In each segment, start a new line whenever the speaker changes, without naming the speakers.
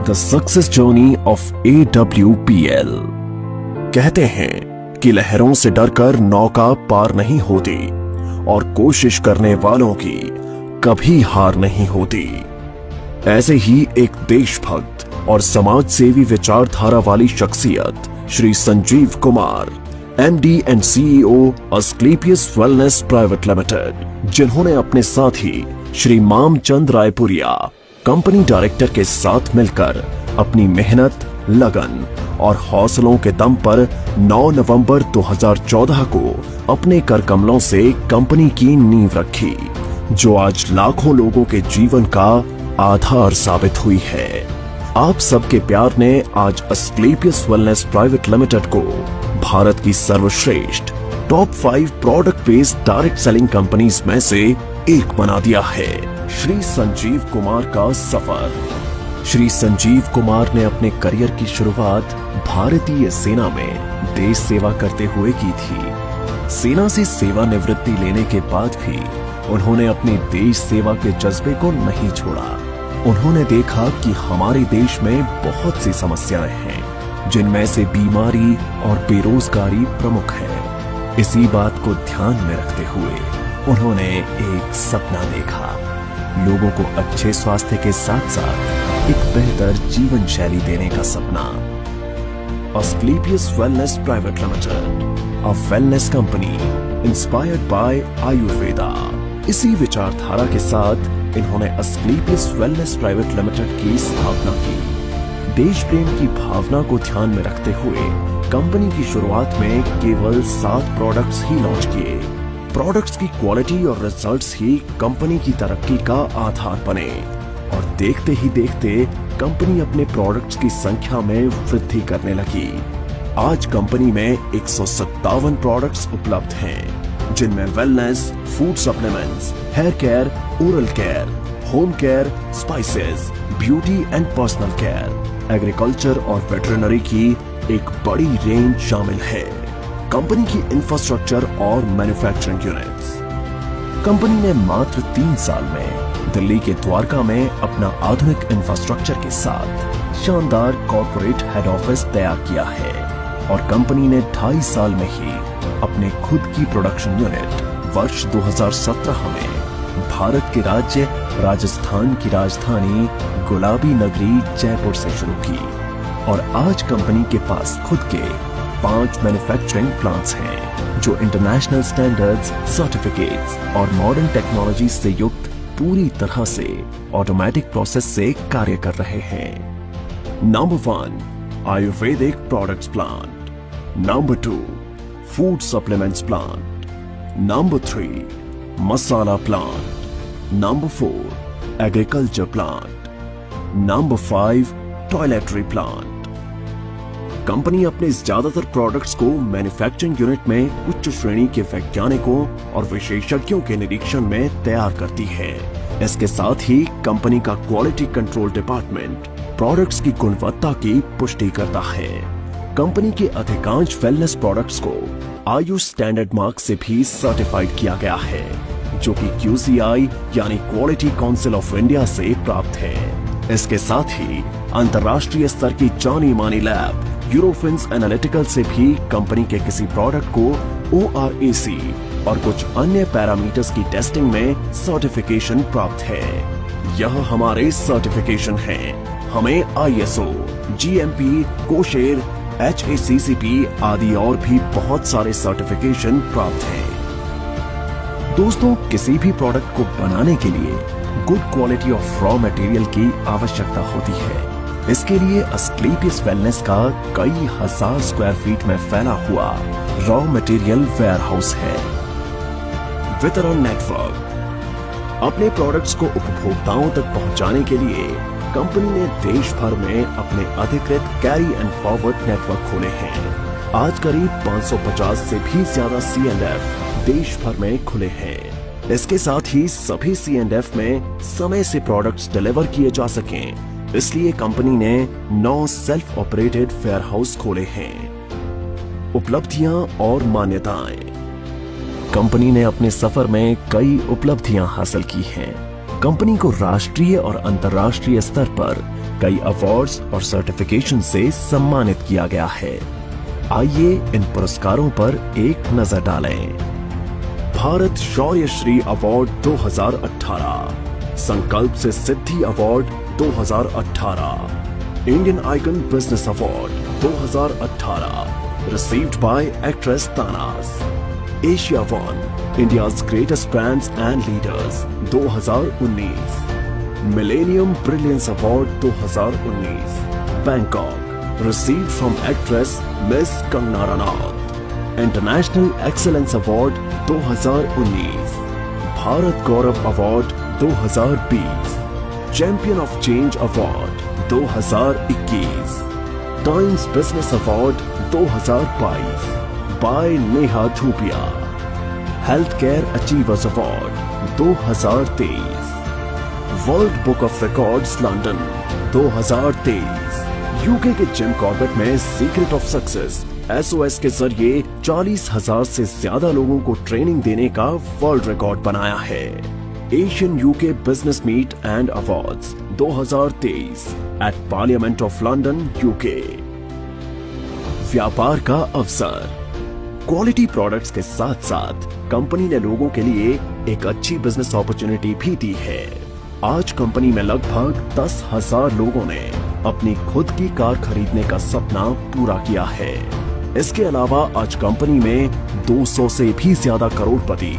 The success journey of AWPL। कहते हैं कि लहरों से डरकर नौका पार नहीं होती और कोशिश करने वालों की कभी हार नहीं होती। ऐसे ही एक देशभक्त और समाज सेवी विचारधारा वाली शख्सियत Shri Sanjeev Kumar, MD and CEO Asclepius wellness private limited, जिन्होंने अपने साथी श्री मामचंद रायपुरिया कंपनी डायरेक्टर के साथ मिलकर अपनी मेहनत, लगन और हौसलों के दम पर 9 नवंबर 2014 को अपने कर कमलों से कंपनी की नींव रखी, जो आज लाखों लोगों के जीवन का आधार साबित हुई है। आप सबके प्यार ने आज अस्क्लेपियस वेलनेस प्राइवेट लिमिटेड को भारत की सर्वश्रेष्ठ top 5 product based direct selling companies में से एक बना दिया है। श्री संजीव कुमार का सफर। श्री संजीव कुमार ने अपने करियर की शुरुआत भारतीय सेना में देश सेवा करते हुए की थी। सेना से सेवानिवृत्ति लेने के बाद भी उन्होंने अपने देश सेवा के जज्बे को नहीं छोड़ा। उन्होंने देखा कि हमारे देश में बहुत सी समस्याएं हैं, जिनमें से बीमारी और बेरोजगारी प्रमुख है। इसी बात को ध्यान में रखते हुए उन्होंने एक सपना देखा, लोगों को अच्छे स्वास्थ्य के साथ साथ एक बेहतर जीवन शैली देने का सपना। Asclepius wellness private limited, a wellness company inspired by Ayurveda. इसी विचारधारा के साथ इन्होंने अस्क्लेपियस वेलनेस प्राइवेट लिमिटेड की स्थापना की। देश प्रेम की भावना को ध्यान में रखते हुए कंपनी की शुरुआत में केवल 7 प्रोडक्ट्स ही लॉन्च किए। प्रोडक्ट्स की क्वालिटी और रिजल्ट्स ही कंपनी की तरक्की का आधार बने और देखते ही देखते कंपनी अपने प्रोडक्ट्स की संख्या में वृद्धि करने लगी। आज कंपनी में 157 प्रोडक्ट्स उपलब्ध हैं, जिनमें wellness, food supplements, hair care, oral care, home care, spices, beauty and personal care, agriculture और वेटरनरी की एक बड़ी रेंज शामिल है। कंपनी की इंफ्रास्ट्रक्चर और मैन्युफैक्चरिंग यूनिट्स। कंपनी ने मात्र 3 साल में दिल्ली के द्वारका में अपना आधुनिक इंफ्रास्ट्रक्चर के साथ शानदार कॉर्पोरेट हेड ऑफिस तैयार किया है और कंपनी ने 2.5 साल में ही अपने खुद की प्रोडक्शन यूनिट वर्ष 2017 में भारत के राज्य राजस्थान की राजधानी गुलाबी नगरी जयपुर से शुरू की और आज कंपनी के पास खुद के 5 मैन्युफैक्चरिंग प्लांट्स हैं, जो इंटरनेशनल स्टैंडर्ड्स, सर्टिफिकेट्स और मॉडर्न टेक्नोलॉजी से युक्त पूरी तरह से ऑटोमेटिक प्रोसेस से कार्य कर रहे हैं। Number 1, Ayurvedic products plant. Number 2, food supplements plant. Number 3, masala plant. Number 4, agriculture plant. Number 5, toiletry plant. Company अपने ज्यादातर प्रोडक्ट्स को मैन्युफैक्चरिंग यूनिट में उच्च श्रेणी के वैज्ञानिकों और विशेषज्ञों के निरीक्षण में तैयार करती है। इसके साथ ही कंपनी का क्वालिटी कंट्रोल डिपार्टमेंट प्रोडक्ट्स की गुणवत्ता की पुष्टि करता है। कंपनी के अधिकांश वेलनेस प्रोडक्ट्स को आयुष स्टैंडर्ड मार्क से भी सर्टिफाइड किया गया है, जो कि QCI यानी क्वालिटी काउंसिल ऑफ इंडिया से प्राप्त है। इसके साथ ही अंतर्राष्ट्रीय स्तर की जानी मानी लैब यूरोफिन्स एनालिटिकल से भी कंपनी के किसी प्रोडक्ट को ORAC और कुछ अन्य पैरामीटर्स की टेस्टिंग में सर्टिफिकेशन प्राप्त है। यह हमारे सर्टिफिकेशन हैं। हमें ISO, GMP, कोशेर, HACCP आदि और भी बहुत सारे सर्टिफिकेशन प्राप्त हैं। दोस्तों, किसी भी प्रोडक्ट को बनाने के लिए good quality of raw material की आवश्यकता होती है। इसके लिए अस्क्लेपियस वेलनेस का कई हजार स्क्वायर फीट में फैला हुआ रॉ मटेरियल वेयरहाउस है। वितरण नेटवर्क। अपने प्रोडक्ट्स को उपभोक्ताओं तक पहुंचाने के लिए कंपनी ने देश भर में अपने अधिकृत कैरी एंड फॉरवर्ड नेटवर्क खोले हैं। आज करीब 550 से भी ज्यादा C&F देश भर में खुले हैं। इसके साथ ही सभी C&F में समय से प्रोडक्ट्स डिलीवर किए जा सकें, इसलिए कंपनी ने 9 सेल्फ ऑपरेटेड वेयरहाउस खोले हैं। उपलब्धियां और मान्यताएं। कंपनी ने अपने सफर में कई उपलब्धियां हासिल की हैं। कंपनी को राष्ट्रीय और अंतर्राष्ट्रीय स्तर पर कई अवार्ड्स और सर्टिफिकेशन से सम्मानित किया गया है। आइए इन पुरस्कारों पर एक नजर डालें। भारत शौर्य Shri award 2018, Sankalp se Siddhi award 2018, Indian icon business award 2018 received by actress Tanas, Asia One, India's greatest brands and leaders 2019, Millennium Brilliance Award 2019, Bangkok, received from actress Miss Kangana Ranaut, International Excellence Award 2019, Bharat Gaurav Award 2020, Champion of Change Award 2021, Times Business Award 2022 by Neha Dhupia, Healthcare Achievers Award 2023, world book of records London 2023, UK के Jim Corbett में secret of success SOS के जरिए 40,000 से ज्यादा लोगों को training देने का वर्ल्ड रिकॉर्ड बनाया है। Asian UK business meet and awards 2023 at parliament of London UK. व्यापार का अवसर, क्वालिटी प्रोडक्ट्स के साथ साथ कंपनी ने लोगों के लिए एक अच्छी बिजनेस अपॉर्चुनिटी भी दी है। आज कंपनी में लगभग 10,000 लोगों ने अपनी खुद की कार खरीदने का सपना पूरा किया है। इसके अलावा आज कंपनी में 200 से भी ज्यादा करोड़पति,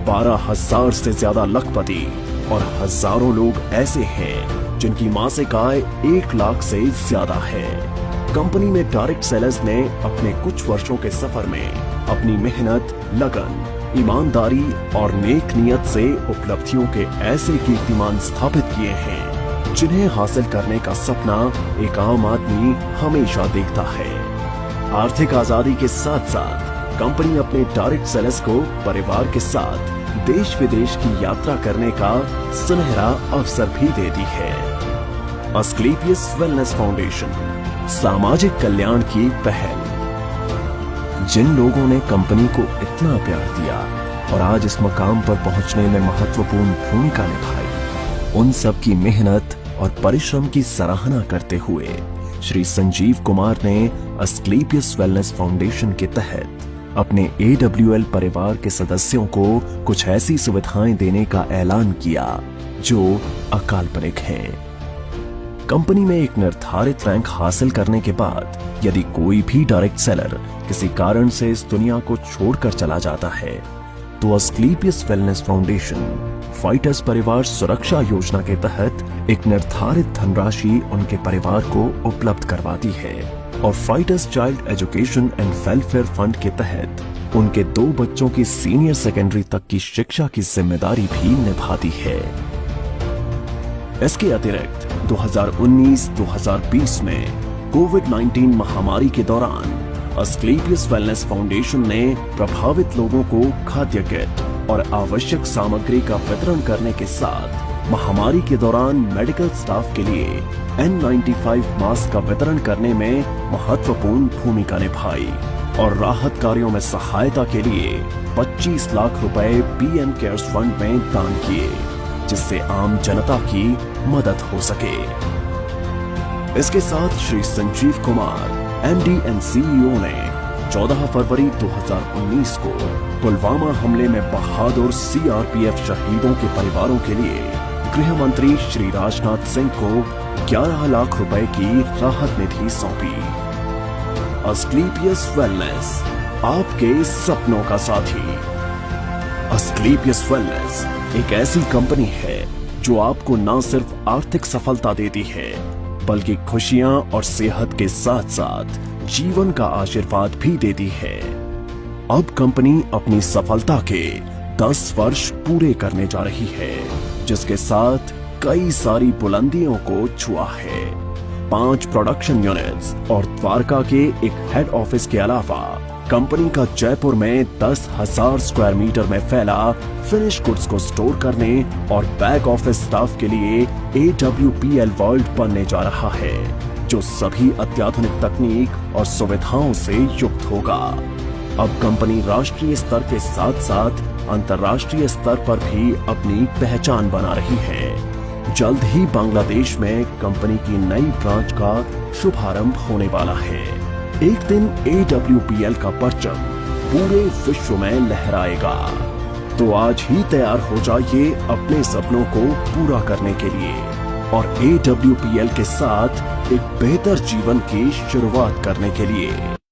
12,000 से ज्यादा लखपति और हजारों लोग ऐसे हैं जिनकी मासिक आय 1 लाख से ज्यादा है। कंपनी में डायरेक्ट सेलर्स ने अपने कुछ वर्षों के सफर में अपनी मेहनत, लगन, ईमानदारी और नेक नियत से उपलब्धियों के ऐसे कीर्तिमान स्थापित किए हैं जिन्हें हासिल करने का सपना एक आम आदमी हमेशा देखता है। आर्थिक आजादी के साथ साथ कंपनी अपने डायरेक्ट सेलर्स को परिवार के साथ देश विदेश की यात्रा करने का सुनहरा अवसर भी देती है। अस्क्लेपियस वेलनेस फाउंडेशन, सामाजिक कल्याण की पहल। जिन लोगों ने कंपनी को इतना प्यार दिया और आज इस मुकाम पर पहुंचने में महत्वपूर्ण भूमिका निभाई, उन सब की मेहनत और परिश्रम की सराहना करते हुए श्री संजीव कुमार ने अस्क्लेपियस वेलनेस फाउंडेशन के तहत अपने AWL परिवार के सदस्यों को कुछ ऐसी सुविधाएं देने का ऐलान किया जो अकाल्पनिक हैं। कंपनी में एक निर्धारित रैंक हासिल करने के बाद यदि कोई भी डायरेक्ट सेलर किसी कारण से इस दुनिया को छोड़कर चला जाता है तो अस्क्लेपियस वेलनेस फाउंडेशन फाइटर्स परिवार सुरक्षा योजना के तहत एक निर्धारित धनराशि उनके परिवार को उपलब्ध करवाती है और fighters child education and welfare fund के तहत उनके 2 बच्चों की सीनियर सेकेंडरी तक की शिक्षा की जिम्मेदारी भी निभाती है। इसके अतिरिक्त 2019-2020 में कोविड-19 महामारी के दौरान अस्क्लेपियस वेलनेस फाउंडेशन ने प्रभावित लोगों को खाद्य किट और आवश्यक सामग्री का वितरण करने के साथ महामारी के दौरान मेडिकल स्टाफ के लिए N95 मास्क का वितरण करने में महत्वपूर्ण भूमिका निभाई और राहत कार्यों में सहायता के लिए 25 लाख रुपए PM केयर्स फंड में दान किए जिससे आम जनता की मदद हो सके। इसके साथ Shri Sanjeev Kumar MD and CEO ने 14 फरवरी 2019 को पुलवामा हमले में बहादुर CRPF शहीदों के परिवारों के लिए गृह मंत्री श्री राजनाथ सिंह को 11 लाख रुपए की राहत निधि सौंपी। अस्क्लेपियस वेलनेस, आपके सपनों का साथी। अस्क्लेपियस वेलनेस एक ऐसी कंपनी है जो आपको न सिर्फ आर्थिक सफलता देती है बल्कि खुशियां और सेहत के साथ साथ जीवन का आशीर्वाद भी देती है। अब कंपनी अपनी सफलता के 10 वर्ष पूरे करने जा रही है जिसके साथ कई सारी बुलंदियों को छुआ है। 5 प्रोडक्शन यूनिट्स और द्वारका के एक हेड ऑफिस के अलावा कंपनी का जयपुर में 10,000 स्क्वायर मीटर में फैला फिनिश गुड्स को स्टोर करने और बैक ऑफिस स्टाफ के लिए AWPL वर्ल्ड बनने जा रहा है जो सभी अत्याधुनिक तकनीक और सुविधाओं से युक्त होगा। अब कंपनी राष्ट्रीय स्तर के साथ साथ अंतर्राष्ट्रीय स्तर पर भी अपनी पहचान बना रही है। जल्द ही बांग्लादेश में कंपनी की नई ब्रांच का शुभारंभ होने वाला है। एक दिन AWPL का परचम पूरे विश्व में लहराएगा। तो आज ही तैयार हो जाइए अपने सपनों को पूरा करने के लिए और AWPL के साथ एक बेहतर जीवन की शुरुआत करने के लिए।